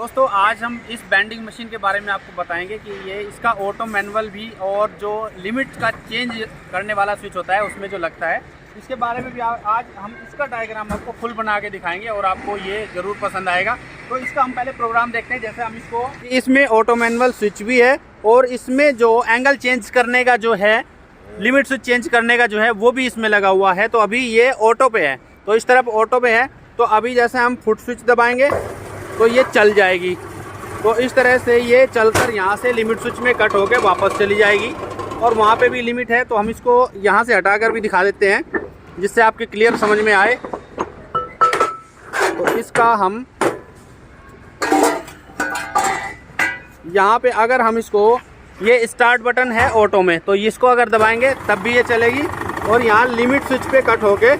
दोस्तों आज हम इस बैंडिंग मशीन के बारे में आपको बताएंगे कि ये इसका ऑटो मैनुअल भी और जो लिमिट का चेंज करने वाला स्विच होता है उसमें जो लगता है इसके बारे में भी आज हम इसका डायग्राम आपको फुल बना के दिखाएंगे और आपको ये ज़रूर पसंद आएगा। तो इसका हम पहले प्रोग्राम देखते हैं। जैसे हम इसमें ऑटो मैनुअल स्विच भी है और इसमें जो एंगल चेंज करने का जो है, लिमिट स्विच चेंज करने का जो है वो भी इसमें लगा हुआ है। तो अभी ये ऑटो पे है, तो इस तरफ ऑटो पे है। तो अभी जैसे हम फुट स्विच दबाएंगे तो ये चल जाएगी। तो इस तरह से ये चलकर यहाँ से लिमिट स्विच में कट होकर वापस चली जाएगी और वहाँ पे भी लिमिट है। तो हम इसको यहाँ से हटाकर भी दिखा देते हैं जिससे आपके क्लियर समझ में आए। तो इसका हम यहाँ पे अगर हम इसको, ये स्टार्ट बटन है ऑटो में, तो इसको अगर दबाएंगे तब भी ये चलेगी और यहाँ लिमिट स्विच पे कट होके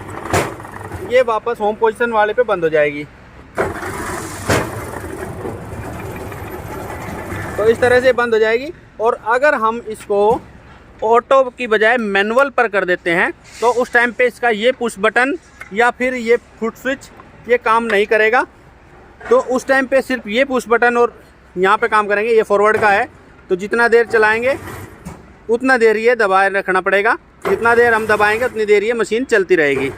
ये वापस होम पोजीशन वाले पे बंद हो जाएगी। तो इस तरह से बंद हो जाएगी। और अगर हम इसको ऑटो की बजाय मैनुअल पर कर देते हैं तो उस टाइम पे इसका ये पुश बटन या फिर ये फुट स्विच ये काम नहीं करेगा। तो उस टाइम पे सिर्फ ये पुश बटन और यहाँ पे काम करेंगे। ये फॉरवर्ड का है, तो जितना देर चलाएंगे उतना देर ये दबाए रखना पड़ेगा। जितना देर हम दबाएंगे उतनी देर ये मशीन चलती रहेगी।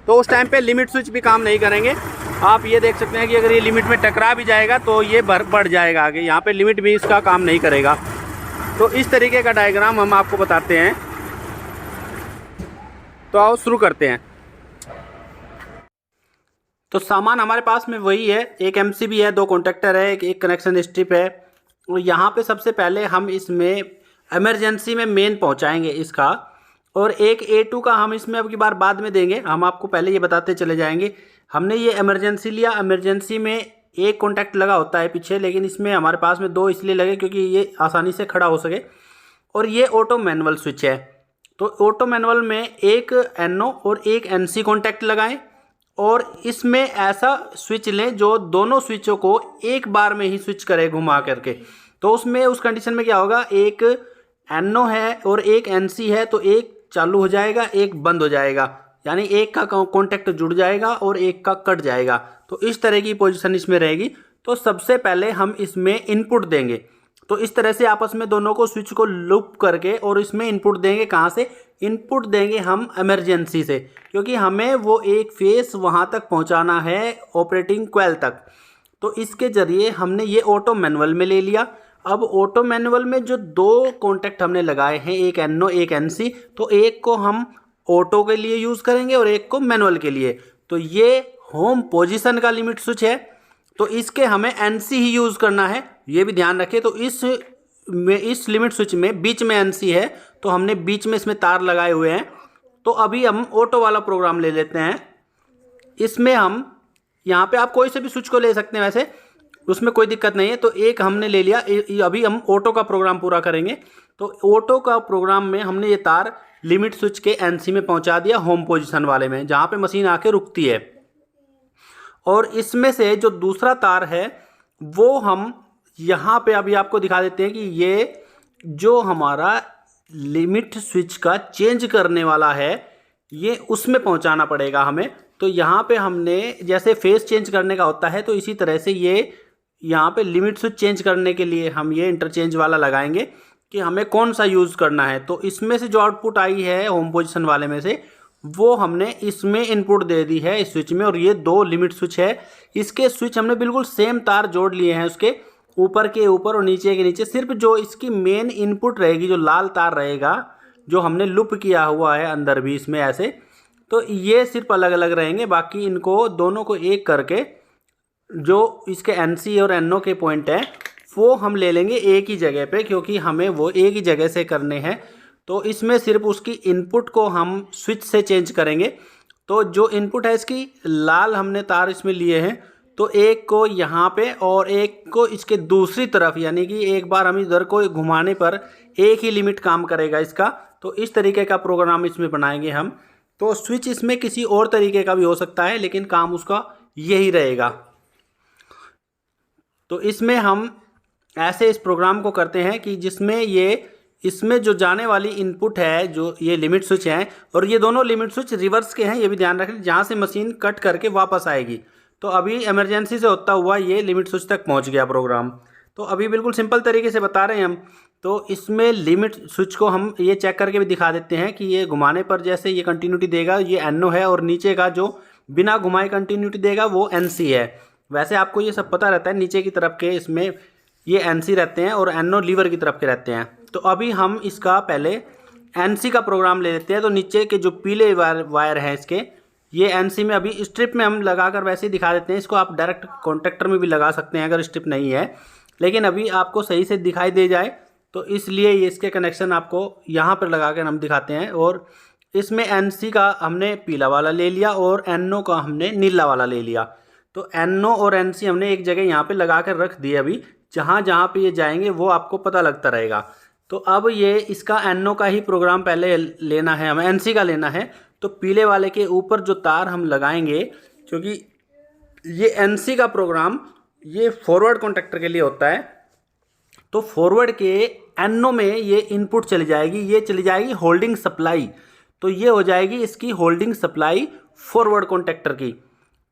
तो उस टाइम पे लिमिट स्विच भी काम नहीं करेंगे। आप ये देख सकते हैं कि अगर ये लिमिट में टकरा भी जाएगा तो ये बढ़ जाएगा आगे, यहाँ पे लिमिट भी इसका काम नहीं करेगा। तो इस तरीके का डायग्राम हम आपको बताते हैं। तो आओ शुरू करते हैं। तो सामान हमारे पास में वही है, एक एमसीबी है, दो कॉन्टेक्टर है, एक कनेक्शन स्ट्रिप है। और यहाँ पे सबसे पहले हम इसमें इमरजेंसी में मेन पहुँचाएंगे इसका, और एक A2 का हम इसमें अब की बार बाद में देंगे। हम आपको पहले ये बताते चले जाएंगे। हमने ये इमरजेंसी लिया, इमरजेंसी में एक कॉन्टैक्ट लगा होता है पीछे, लेकिन इसमें हमारे पास में दो इसलिए लगे क्योंकि ये आसानी से खड़ा हो सके। और ये ऑटो मैनुअल स्विच है। तो ऑटो मैनुअल में एक NO और एक NC कॉन्टैक्ट लगाएं और इसमें ऐसा स्विच लें जो दोनों स्विचों को एक बार में ही स्विच करे घुमा करके। तो उसमें उस कंडीशन में क्या होगा, एक NO है और एक NC है, तो एक चालू हो जाएगा, एक बंद हो जाएगा, यानी एक का कॉन्टैक्ट जुड़ जाएगा और एक का कट जाएगा। तो इस तरह की पोजीशन इसमें रहेगी। तो सबसे पहले हम इसमें इनपुट देंगे। तो इस तरह से आपस में दोनों को स्विच को लूप करके और इसमें इनपुट देंगे। कहाँ से इनपुट देंगे? हम इमरजेंसी से, क्योंकि हमें वो एक फेस वहाँ तक पहुँचाना है ऑपरेटिंग कॉइल तक। तो इसके ज़रिए हमने ये ऑटो मैनुअल में ले लिया। अब ऑटो मैनुअल में जो दो कॉन्टैक्ट हमने लगाए हैं, एक NO एक NC, तो एक को हम ऑटो के लिए यूज़ करेंगे और एक को मैनुअल के लिए। तो ये होम पोजीशन का लिमिट स्विच है, तो इसके हमें NC ही यूज़ करना है, ये भी ध्यान रखें। तो इस लिमिट स्विच में बीच में NC है, तो हमने बीच में इसमें तार लगाए हुए हैं। तो अभी हम ऑटो वाला प्रोग्राम ले लेते हैं। इसमें हम यहाँ पे आप कोई से भी स्विच को ले सकते हैं, वैसे उसमें कोई दिक्कत नहीं है। तो एक हमने ले लिया। अभी हम ऑटो का प्रोग्राम पूरा करेंगे। तो ऑटो का प्रोग्राम में हमने ये तार लिमिट स्विच के NC में पहुंचा दिया, होम पोजीशन वाले में, जहाँ पे मशीन आके रुकती है। और इसमें से जो दूसरा तार है वो हम यहाँ पे अभी आपको दिखा देते हैं कि ये जो हमारा लिमिट स्विच का चेंज करने वाला है ये उसमें पहुँचाना पड़ेगा हमें। तो यहाँ पे हमने जैसे फेस चेंज करने का होता है, तो इसी तरह से ये यहाँ पे लिमिट स्विच चेंज करने के लिए हम ये इंटरचेंज वाला लगाएंगे कि हमें कौन सा यूज़ करना है। तो इसमें से जो आउटपुट आई है होम पोजीशन वाले में से, वो हमने इसमें इनपुट दे दी है इस स्विच में। और ये दो लिमिट स्विच है, इसके स्विच हमने बिल्कुल सेम तार जोड़ लिए हैं, उसके ऊपर के ऊपर और नीचे के नीचे। सिर्फ जो इसकी मेन इनपुट रहेगी, जो लाल तार रहेगा, जो हमने लूप किया हुआ है अंदर भी इसमें ऐसे, तो ये सिर्फ अलग अलग रहेंगे। बाकी इनको दोनों को एक करके जो इसके NC और NO के पॉइंट हैं वो हम ले लेंगे एक ही जगह पे, क्योंकि हमें वो एक ही जगह से करने हैं। तो इसमें सिर्फ उसकी इनपुट को हम स्विच से चेंज करेंगे। तो जो इनपुट है इसकी लाल हमने तार इसमें लिए हैं, तो एक को यहाँ पे और एक को इसके दूसरी तरफ, यानी कि एक बार हम इधर को घुमाने पर एक ही लिमिट काम करेगा इसका। तो इस तरीके का प्रोग्राम इसमें बनाएंगे हम। तो स्विच इसमें किसी और तरीके का भी हो सकता है, लेकिन काम उसका यही रहेगा। तो इसमें हम ऐसे इस प्रोग्राम को करते हैं कि जिसमें इसमें जो जाने वाली इनपुट है, जो ये लिमिट स्विच हैं, और ये दोनों लिमिट स्विच रिवर्स के हैं, ये भी ध्यान रखें, जहाँ से मशीन कट करके वापस आएगी। तो अभी इमरजेंसी से होता हुआ ये लिमिट स्विच तक पहुंच गया प्रोग्राम। तो अभी बिल्कुल सिंपल तरीके से बता रहे हैं हम। तो इसमें लिमिट स्विच को हम ये चेक करके भी दिखा देते हैं कि ये घुमाने पर जैसे ये कंटिन्यूटी देगा ये NO है, और नीचे का जो बिना घुमाए कंटिन्यूटी देगा वो NC है। वैसे आपको ये सब पता रहता है, नीचे की तरफ के इसमें ये NC रहते हैं और NO लीवर की तरफ के रहते हैं। तो अभी हम इसका पहले NC का प्रोग्राम ले लेते हैं। तो नीचे के जो पीले वायर हैं इसके, ये NC में अभी स्ट्रिप में हम लगा कर वैसे ही दिखा देते हैं। इसको आप डायरेक्ट कॉन्टेक्टर में भी लगा सकते हैं अगर स्ट्रिप नहीं है, लेकिन अभी आपको सही से दिखाई दे जाए तो इसलिए ये इसके कनेक्शन आपको यहाँ पर लगा कर हम दिखाते हैं। और इसमें NC का हमने पीला वाला ले लिया और NO का हमने नीला वाला ले लिया। तो NO और NC हमने एक जगह यहाँ पे लगा कर रख दिए। अभी जहाँ जहाँ पे ये जाएंगे वो आपको पता लगता रहेगा। तो अब ये इसका NO का ही प्रोग्राम पहले लेना है, हमें NC का लेना है। तो पीले वाले के ऊपर जो तार हम लगाएंगे, क्योंकि ये NC का प्रोग्राम ये फॉरवर्ड कॉन्टेक्टर के लिए होता है, तो फॉरवर्ड के NO में ये इनपुट चली जाएगी, ये चली जाएगी होल्डिंग सप्लाई। तो ये हो जाएगी इसकी होल्डिंग सप्लाई फॉरवर्ड कॉन्टेक्टर की।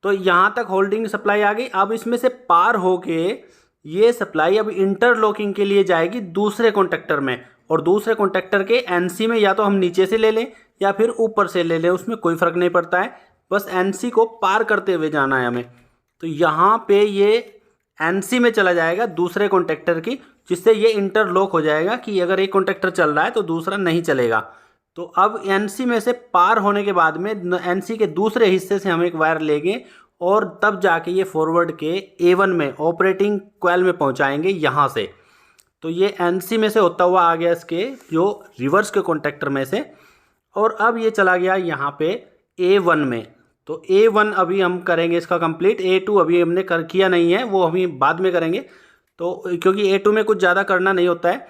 तो यहाँ तक होल्डिंग सप्लाई आ गई। अब इसमें से पार होके ये सप्लाई अब इंटरलॉकिंग के लिए जाएगी दूसरे कॉन्टेक्टर में, और दूसरे कॉन्टेक्टर के NC में या तो हम नीचे से ले लें या फिर ऊपर से ले लें, उसमें कोई फ़र्क नहीं पड़ता है, बस NC को पार करते हुए जाना है हमें। तो यहाँ पे ये NC में चला जाएगा दूसरे कॉन्टेक्टर की, जिससे ये इंटरलॉक हो जाएगा कि अगर एक कॉन्टेक्टर चल रहा है तो दूसरा नहीं चलेगा। तो अब NC में से पार होने के बाद में NC के दूसरे हिस्से से हम एक वायर लेंगे और तब जाके ये फॉरवर्ड के A1 में ऑपरेटिंग कॉइल में पहुंचाएंगे यहाँ से। तो ये NC में से होता हुआ आ गया इसके जो रिवर्स के कॉन्टेक्टर में से, और अब ये चला गया यहाँ पे A1 में। तो A1 अभी हम करेंगे इसका कंप्लीट। A2 अभी हमने किया नहीं है, वो अभी बाद में करेंगे, तो क्योंकि A2 में कुछ ज़्यादा करना नहीं होता है।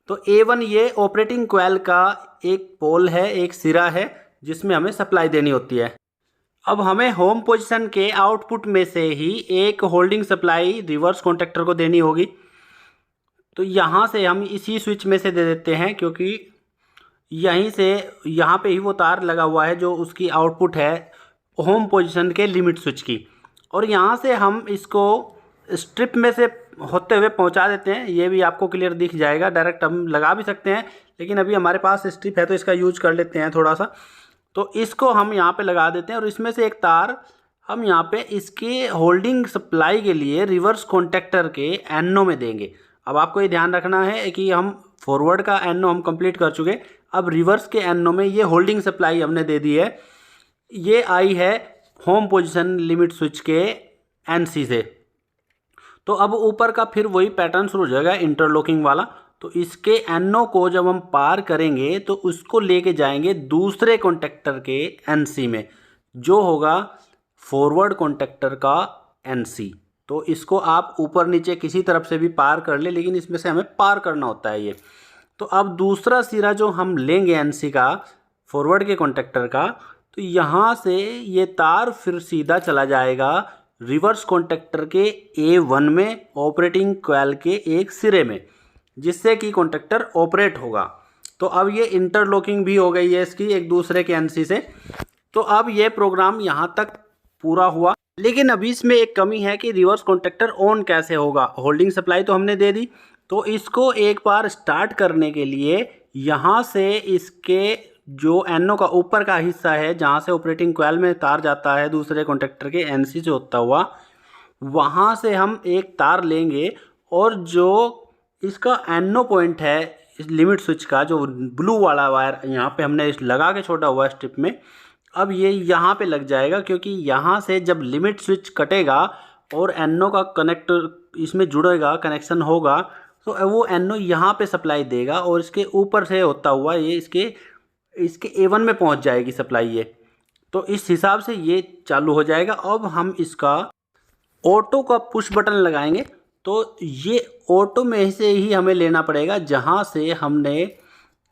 तो A1 ये ऑपरेटिंग कॉइल का एक पोल है, एक सिरा है जिसमें हमें सप्लाई देनी होती है। अब हमें होम पोजीशन के आउटपुट में से ही एक होल्डिंग सप्लाई रिवर्स कॉन्टेक्टर को देनी होगी। तो यहाँ से हम इसी स्विच में से दे देते हैं, क्योंकि यहीं से यहाँ पे ही वो तार लगा हुआ है जो उसकी आउटपुट है होम पोजीशन के लिमिट स्विच की। और यहाँ से हम इसको स्ट्रिप में से होते हुए पहुँचा देते हैं। ये भी आपको क्लियर दिख जाएगा, डायरेक्ट हम लगा भी सकते हैं, लेकिन अभी हमारे पास स्ट्रिप है तो इसका यूज कर लेते हैं थोड़ा सा। तो इसको हम यहाँ पे लगा देते हैं और इसमें से एक तार हम यहाँ पे इसके होल्डिंग सप्लाई के लिए रिवर्स कॉन्टेक्टर के NO में देंगे। अब आपको ये ध्यान रखना है कि हम फॉरवर्ड का NO हम कंप्लीट कर चुके, अब रिवर्स के NO में ये होल्डिंग सप्लाई हमने दे दी है। ये आई है होम पोजीशन लिमिट स्विच के NC से। तो अब ऊपर का फिर वही पैटर्न शुरू हो जाएगा इंटरलॉकिंग वाला। तो इसके NO को जब हम पार करेंगे तो उसको लेके जाएंगे दूसरे कॉन्टेक्टर के NC में, जो होगा फॉरवर्ड कॉन्टेक्टर का NC। तो इसको आप ऊपर नीचे किसी तरफ से भी पार कर ले, लेकिन इसमें से हमें पार करना होता है ये। तो अब दूसरा सिरा जो हम लेंगे NC का फॉरवर्ड के कॉन्टेक्टर का, तो यहाँ से ये तार फिर सीधा चला जाएगा रिवर्स कॉन्टेक्टर के A1 में ऑपरेटिंग कॉइल के एक सिरे में, जिससे कि कॉन्टेक्टर ऑपरेट होगा। तो अब ये इंटरलॉकिंग भी हो गई है इसकी एक दूसरे के NC से। तो अब ये प्रोग्राम यहाँ तक पूरा हुआ, लेकिन अभी इसमें एक कमी है कि रिवर्स कॉन्टेक्टर ऑन कैसे होगा। होल्डिंग सप्लाई तो हमने दे दी, तो इसको एक बार स्टार्ट करने के लिए यहाँ से इसके जो NO का ऊपर का हिस्सा है जहाँ से ऑपरेटिंग कॉइल में तार जाता है दूसरे कॉन्टेक्टर के NC से होता हुआ, वहाँ से हम एक तार लेंगे और जो इसका NO पॉइंट है इस लिमिट स्विच का, जो ब्लू वाला वायर यहाँ पे हमने लगा के छोड़ा हुआ स्ट्रिप में, अब ये यहाँ पे लग जाएगा, क्योंकि यहाँ से जब लिमिट स्विच कटेगा और NO का कनेक्टर इसमें जुड़ेगा, कनेक्शन होगा, तो वो NO यहाँ पे सप्लाई देगा और इसके ऊपर से होता हुआ ये इसके A1 में पहुँच जाएगी सप्लाई ये। तो इस हिसाब से ये चालू हो जाएगा। अब हम इसका ऑटो का पुश बटन लगाएंगे, तो ये ऑटो में से ही हमें लेना पड़ेगा जहाँ से हमने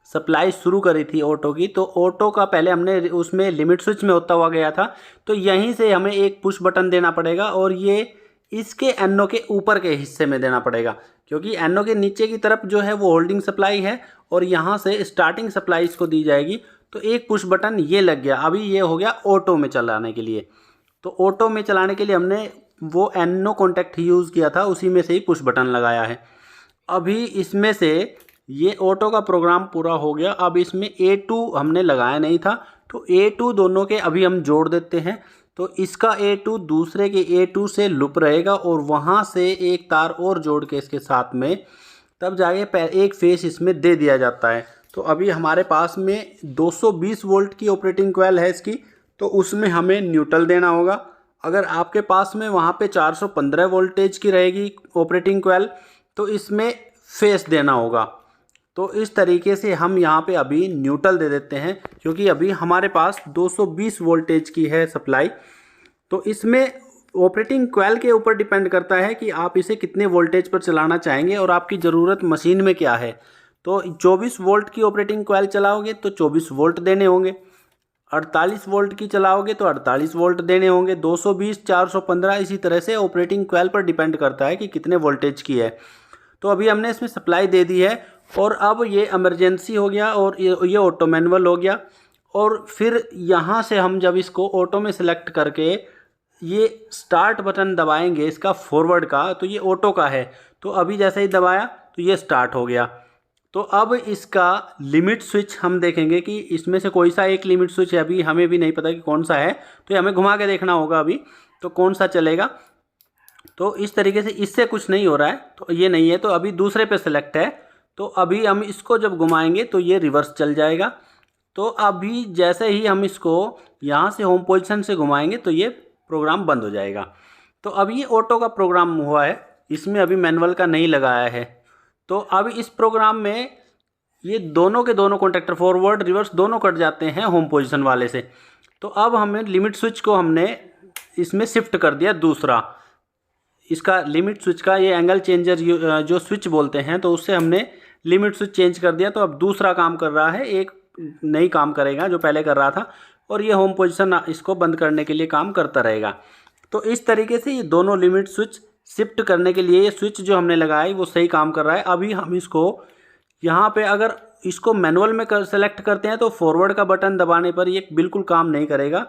सप्लाई शुरू करी थी ऑटो की। तो ऑटो का पहले हमने उसमें लिमिट स्विच में होता हुआ गया था, तो यहीं से हमें एक पुश बटन देना पड़ेगा और ये इसके NO के ऊपर के हिस्से में देना पड़ेगा, क्योंकि NO के नीचे की तरफ जो है वो होल्डिंग सप्लाई है और यहाँ से स्टार्टिंग सप्लाई इसको दी जाएगी। तो एक पुश बटन ये लग गया, अभी ये हो गया ऑटो में चलाने के लिए। तो ऑटो में चलाने के लिए हमने वो NO कॉन्टैक्ट ही यूज़ किया था, उसी में से ही पुश बटन लगाया है। अभी इसमें से ये ऑटो का प्रोग्राम पूरा हो गया। अब इसमें A2 हमने लगाया नहीं था, तो A2 दोनों के अभी हम जोड़ देते हैं। तो इसका A2 दूसरे के A2 से लुप रहेगा और वहाँ से एक तार और जोड़ के इसके साथ में तब जाके एक फेस इसमें दे दिया जाता है। तो अभी हमारे पास में 220 वोल्ट की ऑपरेटिंग कॉइल है इसकी, तो उसमें हमें न्यूट्रल देना होगा। अगर आपके पास में वहाँ पे 415 वोल्टेज की रहेगी ऑपरेटिंग कॉइल, तो इसमें फेस देना होगा। तो इस तरीके से हम यहाँ पे अभी न्यूट्रल दे देते हैं, क्योंकि अभी हमारे पास 220 वोल्टेज की है सप्लाई। तो इसमें ऑपरेटिंग कॉइल के ऊपर डिपेंड करता है कि आप इसे कितने वोल्टेज पर चलाना चाहेंगे और आपकी ज़रूरत मशीन में क्या है। तो 24 वोल्ट की ऑपरेटिंग कॉइल चलाओगे तो 24 वोल्ट देने होंगे, 48 वोल्ट की चलाओगे तो 48 वोल्ट देने होंगे, 220, 415 इसी तरह से ऑपरेटिंग कॉइल पर डिपेंड करता है कि कितने वोल्टेज की है। तो अभी हमने इसमें सप्लाई दे दी है और अब ये इमरजेंसी हो गया और ये ऑटो मैनुअल हो गया। और फिर यहाँ से हम जब इसको ऑटो में सेलेक्ट करके ये स्टार्ट बटन दबाएंगे इसका फॉरवर्ड का, तो ये ऑटो का है, तो अभी जैसे ही दबाया तो ये स्टार्ट हो गया। तो अब इसका लिमिट स्विच हम देखेंगे कि इसमें से कोई सा एक लिमिट स्विच है, अभी हमें भी नहीं पता कि कौन सा है, तो ये हमें घुमा के देखना होगा अभी तो कौन सा चलेगा। तो इस तरीके से इससे कुछ नहीं हो रहा है, तो ये नहीं है, तो अभी दूसरे पे सेलेक्ट है। तो अभी हम इसको जब घुमाएंगे तो ये रिवर्स चल जाएगा। तो अभी जैसे ही हम इसको यहाँ से होम पोजीशन से घुमाएंगे तो ये प्रोग्राम बंद हो जाएगा। तो अब ये ऑटो का प्रोग्राम हुआ है, इसमें अभी मैनुअल का नहीं लगाया है। तो अब इस प्रोग्राम में ये दोनों के दोनों कॉन्टैक्टर फॉरवर्ड रिवर्स दोनों कट जाते हैं होम पोजीशन वाले से। तो अब हमें लिमिट स्विच को हमने इसमें शिफ्ट कर दिया दूसरा, इसका लिमिट स्विच का ये एंगल चेंजर जो स्विच बोलते हैं, तो उससे हमने लिमिट स्विच चेंज कर दिया। तो अब दूसरा काम कर रहा है, एक नई काम करेगा जो पहले कर रहा था, और ये होम पोजीशन इसको बंद करने के लिए काम करता रहेगा। तो इस तरीके से ये दोनों लिमिट स्विच शिफ्ट करने के लिए ये स्विच जो हमने लगाई वो सही काम कर रहा है। अभी हम इसको यहाँ पे अगर इसको मैनुअल में सेलेक्ट करते हैं तो फॉरवर्ड का बटन दबाने पर ये बिल्कुल काम नहीं करेगा,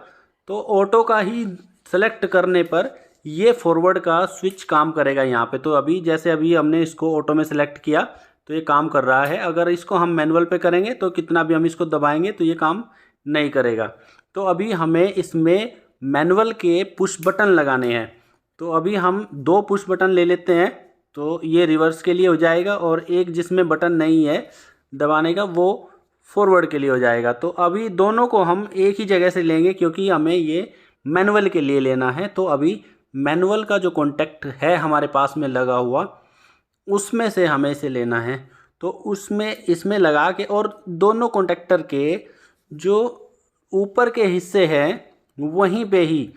तो ऑटो का ही सेलेक्ट करने पर ये फॉरवर्ड का स्विच काम करेगा यहाँ पे। तो अभी जैसे अभी हमने इसको ऑटो में सेलेक्ट किया तो ये काम कर रहा है। अगर इसको हम मैनुअल पे करेंगे तो कितना भी हम इसको दबाएंगे तो ये काम नहीं करेगा। तो अभी हमें इसमें मैनुअल के पुश बटन लगाने हैं, तो अभी हम 2 पुश बटन ले लेते हैं, तो ये रिवर्स के लिए हो जाएगा और एक जिसमें बटन नहीं है दबाने का वो फॉरवर्ड के लिए हो जाएगा। तो अभी दोनों को हम एक ही जगह से लेंगे क्योंकि हमें ये मैनुअल के लिए लेना है। तो अभी मैनुअल का जो कॉन्टैक्ट है हमारे पास में लगा हुआ उसमें से हमें इसे लेना है। तो उसमें इसमें लगा के और दोनों कॉन्टैक्टर के जो ऊपर के हिस्से हैं वहीं पे ही,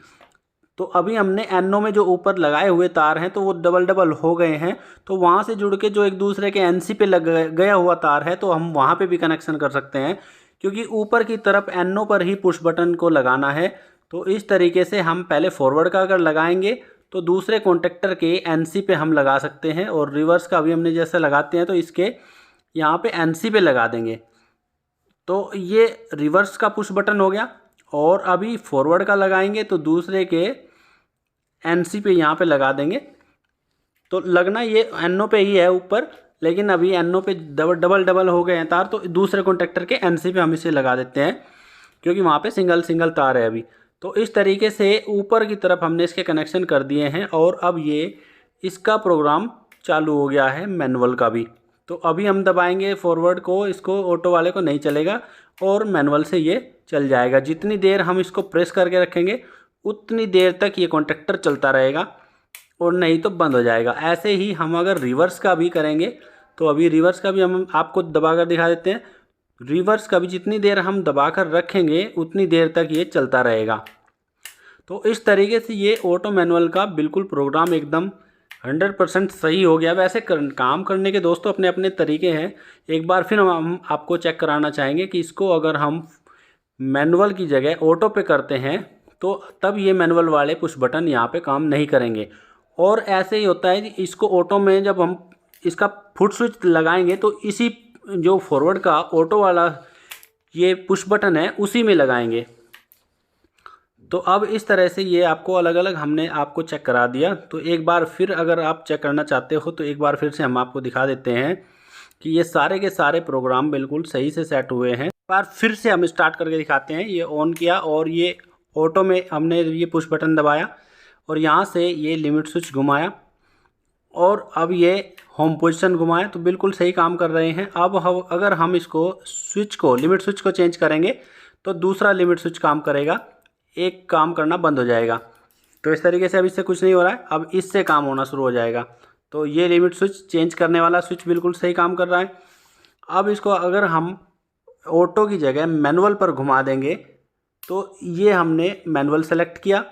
तो अभी हमने NO में जो ऊपर लगाए हुए तार हैं तो वो डबल डबल हो गए हैं, तो वहाँ से जुड़ के जो एक दूसरे के NC पे लग गया हुआ तार है तो हम वहाँ पे भी कनेक्शन कर सकते हैं, क्योंकि ऊपर की तरफ NO पर ही पुश बटन को लगाना है। तो इस तरीके से हम पहले फॉरवर्ड का अगर लगाएंगे तो दूसरे कॉन्टैक्टर के NC पे हम लगा सकते हैं, और रिवर्स का अभी हमने जैसे लगाते हैं तो इसके यहाँ पे NC पे लगा देंगे। तो ये रिवर्स का पुश बटन हो गया। और अभी फॉरवर्ड का लगाएंगे तो दूसरे के NC पे यहाँ पे लगा देंगे। तो लगना ये NO पे ही है ऊपर, लेकिन अभी NO पे डबल डबल हो गए हैं तार, तो दूसरे कॉन्टैक्टर के NC पे हम इसे लगा देते हैं क्योंकि वहाँ पे सिंगल सिंगल तार है अभी। तो इस तरीके से ऊपर की तरफ हमने इसके कनेक्शन कर दिए हैं और अब ये इसका प्रोग्राम चालू हो गया है मैनुअल का भी। तो अभी हम दबाएंगे फॉरवर्ड को, इसको ऑटो वाले को नहीं चलेगा और मैनुअल से ये चल जाएगा। जितनी देर हम इसको प्रेस करके रखेंगे उतनी देर तक ये कॉन्टैक्टर चलता रहेगा और नहीं तो बंद हो जाएगा। ऐसे ही हम अगर रिवर्स का भी करेंगे तो अभी रिवर्स का भी हम आपको दबा कर दिखा देते हैं। रिवर्स का भी जितनी देर हम दबा कर रखेंगे उतनी देर तक ये चलता रहेगा। तो इस तरीके से ये ऑटो मैनुअल का बिल्कुल प्रोग्राम एकदम 100% सही हो गया। वैसे काम करने के दोस्तों अपने अपने तरीके हैं। एक बार फिर हम आपको चेक कराना चाहेंगे कि इसको अगर हम मैनुअल की जगह ऑटो पे करते हैं तो तब ये मैनुअल वाले पुश बटन यहाँ पे काम नहीं करेंगे। और ऐसे ही होता है कि इसको ऑटो में जब हम इसका फुट स्विच लगाएंगे तो इसी जो फॉरवर्ड का ऑटो वाला ये पुश बटन है उसी में लगाएंगे। तो अब इस तरह से ये आपको अलग अलग हमने आपको चेक करा दिया। तो एक बार फिर अगर आप चेक करना चाहते हो तो एक बार फिर से हम आपको दिखा देते हैं कि ये सारे के सारे प्रोग्राम बिल्कुल सही से सेट हुए हैं। एक बार फिर से हम स्टार्ट करके दिखाते हैं। ये ऑन किया और ये ऑटो में हमने ये पुश बटन दबाया और यहाँ से ये लिमिट स्विच घुमाया और अब ये होम पोजीशन घुमाया तो बिल्कुल सही काम कर रहे हैं। अब अगर हम इसको स्विच को लिमिट स्विच को चेंज करेंगे तो दूसरा लिमिट स्विच काम करेगा, एक काम करना बंद हो जाएगा। तो इस तरीके से अब इससे कुछ नहीं हो रहा है, अब इससे काम होना शुरू हो जाएगा। तो ये लिमिट स्विच चेंज करने वाला स्विच बिल्कुल सही काम कर रहा है। अब इसको अगर हम ऑटो की जगह मैनुअल पर घुमा देंगे तो ये हमने मैनुअल सेलेक्ट किया।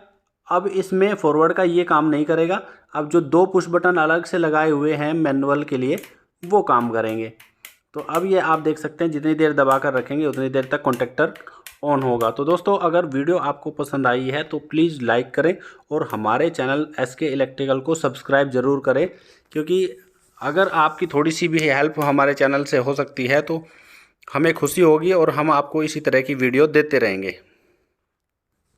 अब इसमें फॉरवर्ड का ये काम नहीं करेगा। अब जो दो पुश बटन अलग से लगाए हुए हैं मैनुअल के लिए वो काम करेंगे। तो अब ये आप देख सकते हैं जितनी देर दबा कर रखेंगे उतनी देर तक कॉन्टैक्टर ऑन होगा। तो दोस्तों अगर वीडियो आपको पसंद आई है तो प्लीज़ लाइक करें और हमारे चैनल SK इलेक्ट्रिकल को सब्सक्राइब ज़रूर करें, क्योंकि अगर आपकी थोड़ी सी भी हेल्प हमारे चैनल से हो सकती है तो हमें खुशी होगी और हम आपको इसी तरह की वीडियो देते रहेंगे।